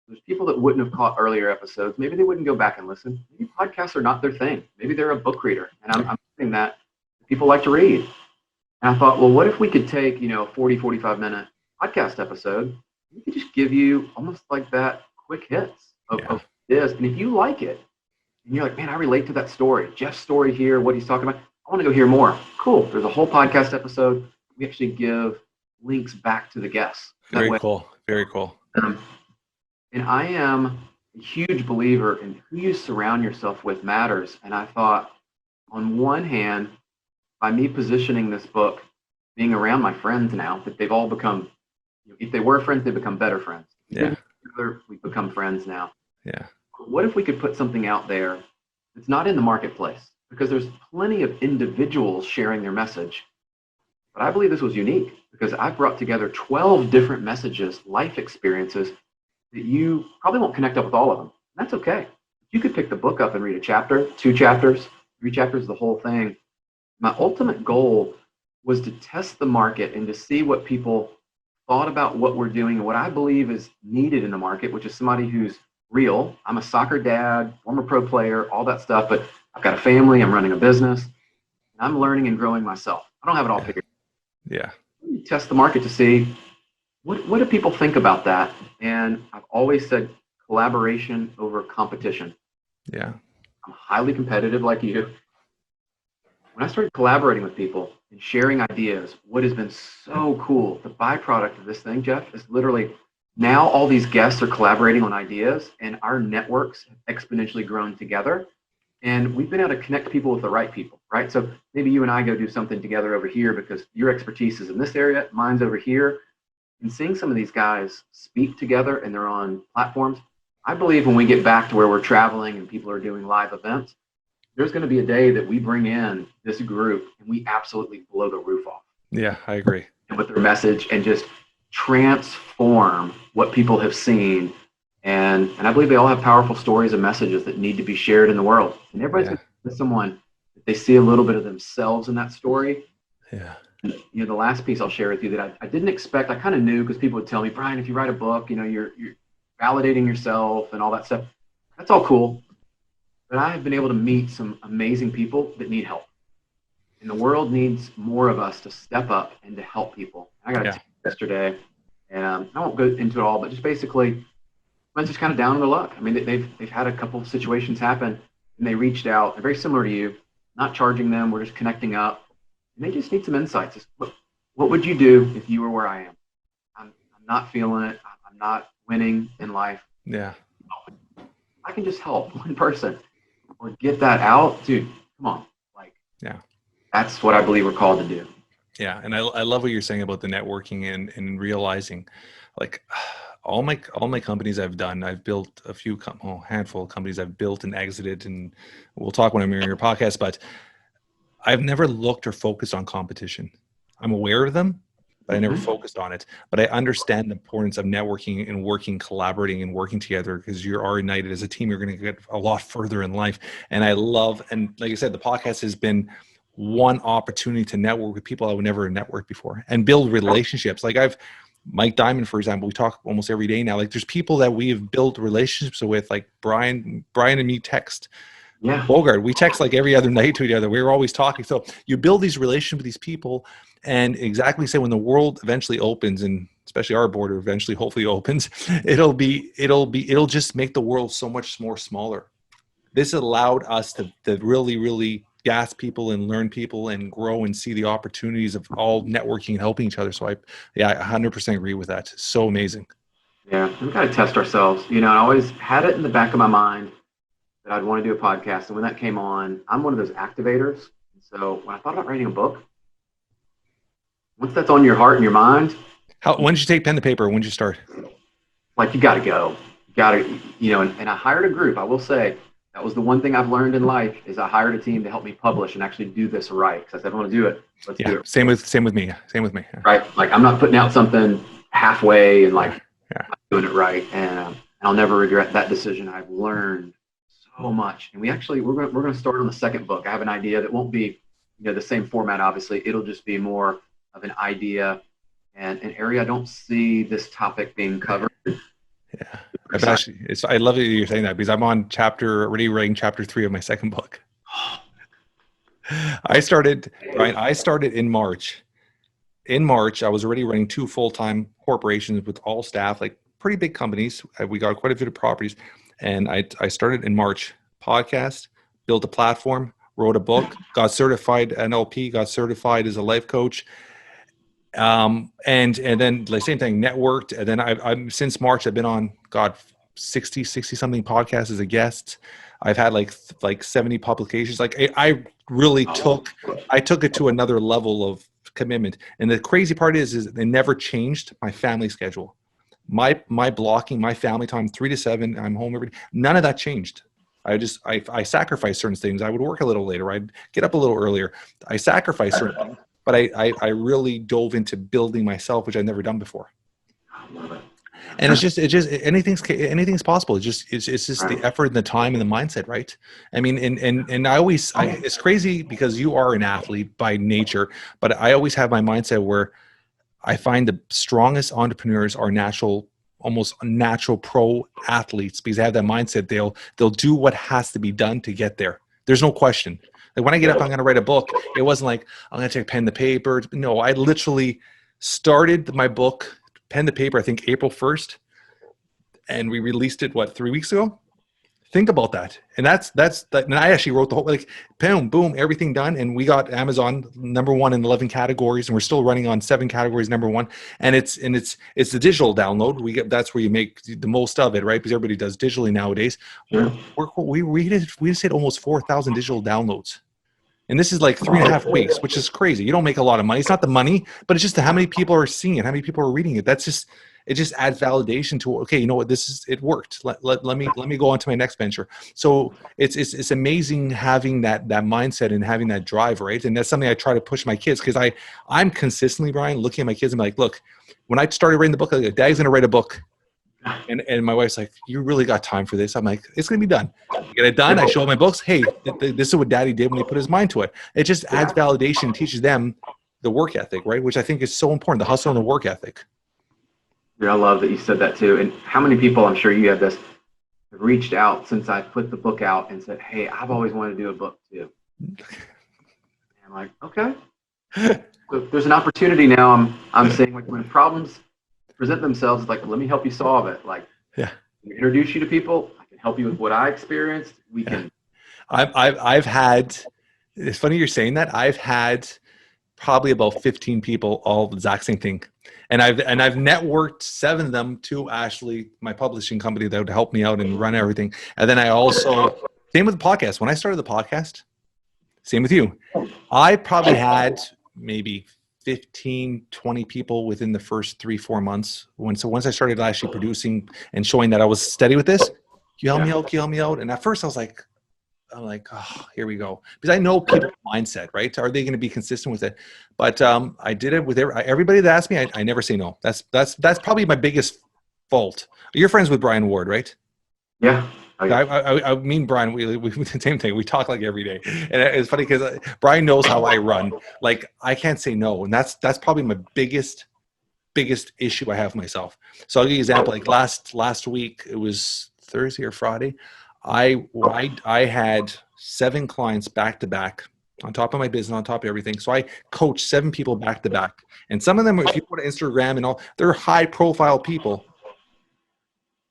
There's people that wouldn't have caught earlier episodes. Maybe they wouldn't go back and listen. Maybe podcasts are not their thing. Maybe they're a book reader. And I'm saying that people like to read. And I thought, well, what if we could take, a 40, 45-minute podcast episode? We could just give you almost like that quick hits of this. And if you like it, and you're like, man, I relate to that story. Jeff's story here, what he's talking about. I want to go hear more. Cool. There's a whole podcast episode. We actually give links back to the guests. Very cool. Very cool. And I am a huge believer in who you surround yourself with matters. And I thought, on one hand, by me positioning this book, being around my friends now, that they've all become, if they were friends, they become better friends. Yeah. We've become friends now. Yeah. What if we could put something out there that's not in the marketplace? Because there's plenty of individuals sharing their message. But I believe this was unique because I brought together 12 different messages, life experiences that you probably won't connect up with all of them. That's okay. You could pick the book up and read a chapter, 2 chapters, 3 chapters, the whole thing. My ultimate goal was to test the market and to see what people thought about what we're doing and what I believe is needed in the market, which is somebody who's real. I'm a soccer dad, former pro player, all that stuff, but I've got a family, I'm running a business, and I'm learning and growing myself. I don't have it all figured out. Yeah. You test the market to see what do people think about that. And I've always said collaboration over competition. Yeah. I'm highly competitive like you. When I started collaborating with people and sharing ideas, what has been so cool, the byproduct of this thing, Jeff, is literally now all these guests are collaborating on ideas and our networks have exponentially grown together. And we've been able to connect people with the right people, right? So maybe you and I go do something together over here because your expertise is in this area, mine's over here. And seeing some of these guys speak together and they're on platforms, I believe when we get back to where we're traveling and people are doing live events, there's going to be a day that we bring in this group and we absolutely blow the roof off. Yeah, I agree. And with their message and just transform what people have seen. And I believe they all have powerful stories and messages that need to be shared in the world. And everybody's going to with someone that they see a little bit of themselves in that story. Yeah. And, the last piece I'll share with you that I didn't expect, I kind of knew because people would tell me, Brian, if you write a book, you're validating yourself and all that stuff. That's all cool. But I have been able to meet some amazing people that need help. And the world needs more of us to step up and to help people. I got a tip yesterday, and I won't go into it all, but just basically, I'm just kind of down on their luck. I mean, they've had a couple of situations happen, and they reached out. They're very similar to you, not charging them. We're just connecting up, and they just need some insights. Just, what would you do if you were where I am? I'm not feeling it. I'm not winning in life. Yeah. I can just help one person or get that out, dude. Come on, that's what I believe we're called to do. Yeah, and I love what you're saying about the networking and realizing, like, all my companies I've done, I've built a handful of companies I've built and exited, and we'll talk when I'm in your podcast, but I've never looked or focused on competition. I'm aware of them, but I never focused on it. But I understand the importance of networking and working, collaborating and working together, because you are united as a team. You're going to get a lot further in life. And I love, and like I said, the podcast has been one opportunity to network with people I would never network before and build relationships. Like Mike Diamond, for example, we talk almost every day now. Like there's people that we have built relationships with, like Brian and me text. Yeah. Bogart, we text like every other night to each other. We were always talking. So you build these relationships with these people, and exactly say when the world eventually opens, and especially our border eventually hopefully opens, it'll just make the world so much more smaller. This allowed us to really, really gas people and learn people and grow and see the opportunities of all networking and helping each other. So I 100% agree with that. So amazing. Yeah, we've got to test ourselves. I always had it in the back of my mind that I'd want to do a podcast. And when that came on, I'm one of those activators. And so when I thought about writing a book, once that's on your heart and your mind. When did you take pen to paper? When did you start? Like, you got to go. And I hired a group. I will say that was the one thing I've learned in life is I hired a team to help me publish and actually do this right. Because I said, I want to do it. Let's do it. Same with me. Right. Like, I'm not putting out something halfway and not doing it right. And I'll never regret that decision. I've learned so much. And we're going to start on the second book. I have an idea that won't be, the same format, obviously. It'll just be more of an idea and an area I don't see this topic being covered. Yeah. I love that you're saying that, because I'm already writing chapter 3 of my second book. I started in March. In March, I was already running 2 full-time corporations with all staff, like pretty big companies. We got quite a bit of properties. And I started in March. Podcast, built a platform, wrote a book, got certified NLP, got certified as a life coach. And then the same thing, networked. And then I'm since March, I've been on 60 something podcasts as a guest. I've had like 70 publications. Like I really took it to another level of commitment. And the crazy part is they never changed my family schedule. My blocking, my family time, 3 to 7, I'm home every day. None of that changed. I sacrificed certain things. I would work a little later. I'd get up a little earlier. I sacrificed certain things. But I really dove into building myself, which I'd never done before. I love it. And it's just anything's possible. It's just the effort and the time and the mindset, right? I mean, and it's crazy because you are an athlete by nature, but I always have my mindset where I find the strongest entrepreneurs are almost natural pro athletes, because they have that mindset. They'll do what has to be done to get there. There's no question. Like when I get up, I'm going to write a book. It wasn't like I'm going to take pen to paper. No, I literally started my book, pen to paper, I think April 1st, and we released it 3 weeks ago. Think about that. And that's that. And I actually wrote the whole, like, boom, everything done. And we got Amazon #1 in 11 categories, and we're still running on 7 categories #1. And it's the digital download. That's where you make the most of it, right? Because everybody does digitally nowadays. Sure. We just hit almost 4,000 digital downloads. And this is like 3.5 weeks, which is crazy. You don't make a lot of money. It's not the money, but it's just how many people are seeing it, how many people are reading it. It just adds validation to, okay, you know what, it worked. Let me go on to my next venture. So it's amazing having that mindset and having that drive, right? And that's something I try to push my kids, because I'm consistently, Brian, looking at my kids and like, look, when I started writing the book, I'm like, Dad's gonna write a book. And my wife's like, you really got time for this? I'm like, it's going to be done. Get it done. I show my books. Hey, this is what Daddy did when he put his mind to it. It just adds validation and teaches them the work ethic, right? Which I think is so important, the hustle and the work ethic. Yeah, I love that you said that too. And how many people, I'm sure you have this, have reached out since I put the book out and said, hey, I've always wanted to do a book too. And I'm like, okay. So there's an opportunity now. I'm saying, like, when problems present themselves, like, let me help you solve it. Like, introduce you to people. I can help you with what I experienced. We can. I've had. It's funny you're saying that. I've had probably about 15 people all the exact same thing, and I've networked 7 of them to Ashley, my publishing company, that would help me out and run everything. And then I also same with the podcast. When I started the podcast, same with you. I probably had maybe 15, 20 people within the first 3-4 months. Once I started actually producing and showing that I was steady with this, you help me out, you help me out. And at first I was like, oh, here we go. Because I know people's mindset, right? Are they going to be consistent with it? But I did it with everybody that asked me. I never say no. That's probably my biggest fault. You're friends with Brian Ward, right? Yeah. Oh, yeah. I mean, Brian, we the same thing. We talk like every day. And it's funny because Brian knows how I run. Like, I can't say no. And that's probably my biggest issue I have myself. So I'll give you an example. Like last week, it was Thursday or Friday. I had 7 clients back to back on top of my business, on top of everything. So I coached 7 people back to back. And some of them, if you go to Instagram and all, they're high profile people.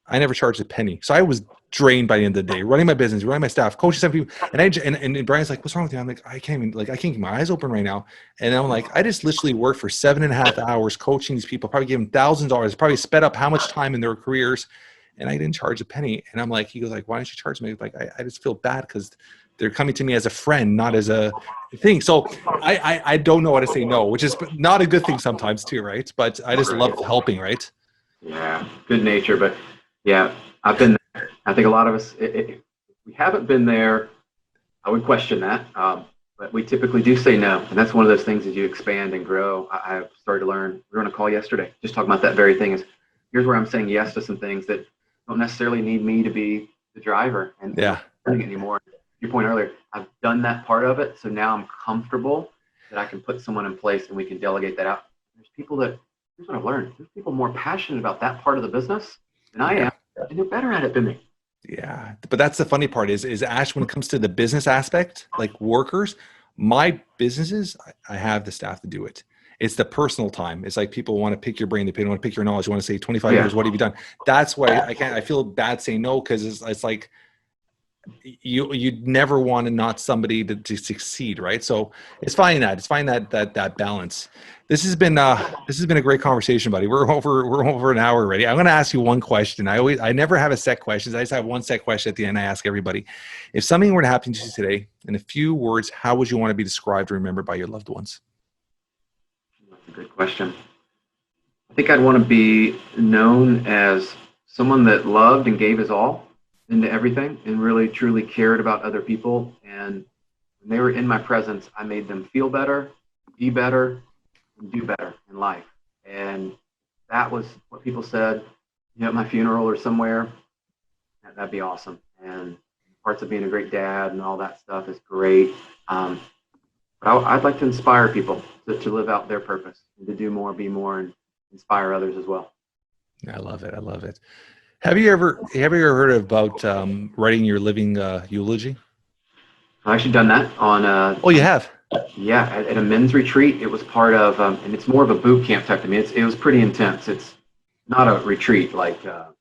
I never charged a penny. So I was drained by the end of the day, running my business, running my staff, coaching 7 people. And Brian's like, what's wrong with you? I'm like, I can't keep my eyes open right now. And I'm like, I just literally worked for 7.5 hours coaching these people, probably gave them $1,000, probably sped up how much time in their careers. And I didn't charge a penny. And I'm like, he goes like, why don't you charge me? Like, I just feel bad because they're coming to me as a friend, not as a thing. So I don't know how to say no, which is not a good thing sometimes too, right? But I just love helping, right? Yeah, good nature. But yeah, I've been there. I think a lot of us, if we haven't been there, I would question that. But we typically do say no. And that's one of those things as you expand and grow. I've started to learn. We were on a call yesterday, just talking about that very thing is here's where I'm saying yes to some things that don't necessarily need me to be the driver and anymore. Your point earlier, I've done that part of it. So now I'm comfortable that I can put someone in place and we can delegate that out. There's people that, here's what I've learned. There's people more passionate about that part of the business than I am, and they're better at it than me. Yeah. But that's the funny part is Ash, when it comes to the business aspect, like workers, my businesses, I have the staff to do it. It's the personal time. It's like people want to pick your brain. They want to pick your knowledge. You want to say 25 years, what have you done? That's why I feel bad saying no, because it's like you'd never want to not somebody to succeed, right? So it's finding that balance. This has been a great conversation, buddy. We're over an hour already. I'm going to ask you one question. I never have a set questions. I just have one set question at the end. I ask everybody, if something were to happen to you today, in a few words, how would you want to be described or remembered by your loved ones? That's a good question. I think I'd want to be known as someone that loved and gave his all into everything and really truly cared about other people. And when they were in my presence, I made them feel better, be better, and do better in life. And that was what people said, at my funeral or somewhere. That'd be awesome. And parts of being a great dad and all that stuff is great. But I'd like to inspire people to live out their purpose and to do more, be more, and inspire others as well. I love it. Have you ever heard about writing your living eulogy? I've actually done that on. Oh, you have? Yeah, at a men's retreat. It was part of, and it's more of a boot camp type to me. It was pretty intense. It's not a retreat like for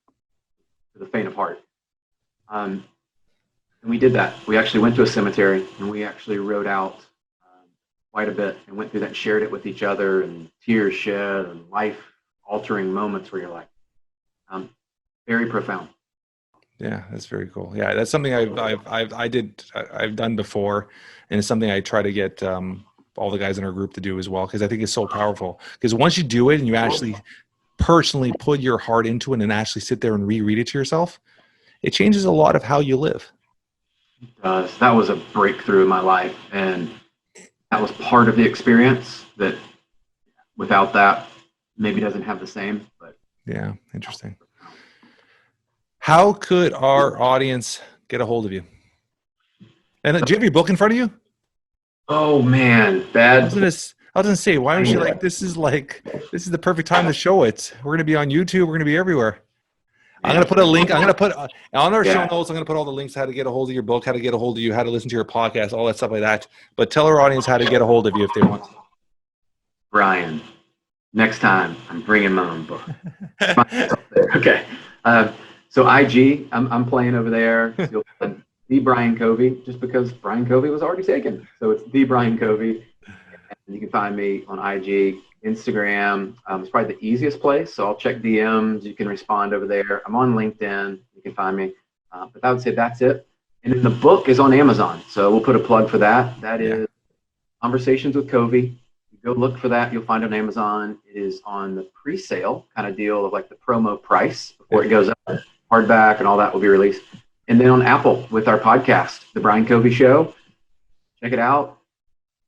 the faint of heart. And we did that. We actually went to a cemetery and we actually wrote out quite a bit and went through that and shared it with each other, and tears shed and life-altering moments where you're like, very profound. Yeah, that's very cool. Yeah, that's something I've done before, and it's something I try to get all the guys in our group to do as well, because I think it's so powerful. Because once you do it and you actually personally put your heart into it and actually sit there and reread it to yourself, it changes a lot of how you live. It does. That was a breakthrough in my life, and that was part of the experience that without that maybe doesn't have the same. But yeah, interesting. How could our audience get a hold of you? And do you have your book in front of you? Oh man, bad. I was gonna say, why don't you this is the perfect time to show it. We're gonna be on YouTube. We're gonna be everywhere. I'm gonna put a link. I'm gonna put on our show notes. I'm gonna put all the links, how to get a hold of your book, how to get a hold of you, how to listen to your podcast, all that stuff like that. But tell our audience how to get a hold of you if they want. Brian, next time I'm bringing my own book. Okay. So IG, I'm playing over there. The Brian Covey, just because Brian Covey was already taken. So it's the Brian Covey. And you can find me on IG, Instagram. It's probably the easiest place. So I'll check DMs. You can respond over there. I'm on LinkedIn. You can find me. But I would say that's it. And then the book is on Amazon. So we'll put a plug for that. That is Conversations with Covey. Go look for that. You'll find it on Amazon. It is on the pre-sale kind of deal of like the promo price before it goes up. Hardback and all that will be released. And then on Apple with our podcast, The Brian Covey Show. Check it out.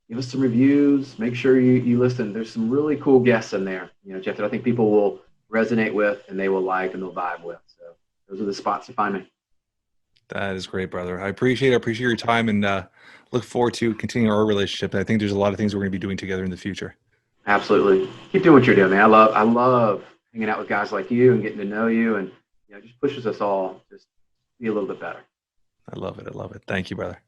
Give us some reviews. Make sure you listen. There's some really cool guests in there, Jeff, that I think people will resonate with and they will like and they'll vibe with. So those are the spots to find me. That is great, brother. I appreciate your time and look forward to continuing our relationship. I think there's a lot of things we're going to be doing together in the future. Absolutely. Keep doing what you're doing, man. I love hanging out with guys like you and getting to know you, and it just pushes us all just be a little bit better. I love it. Thank you, brother.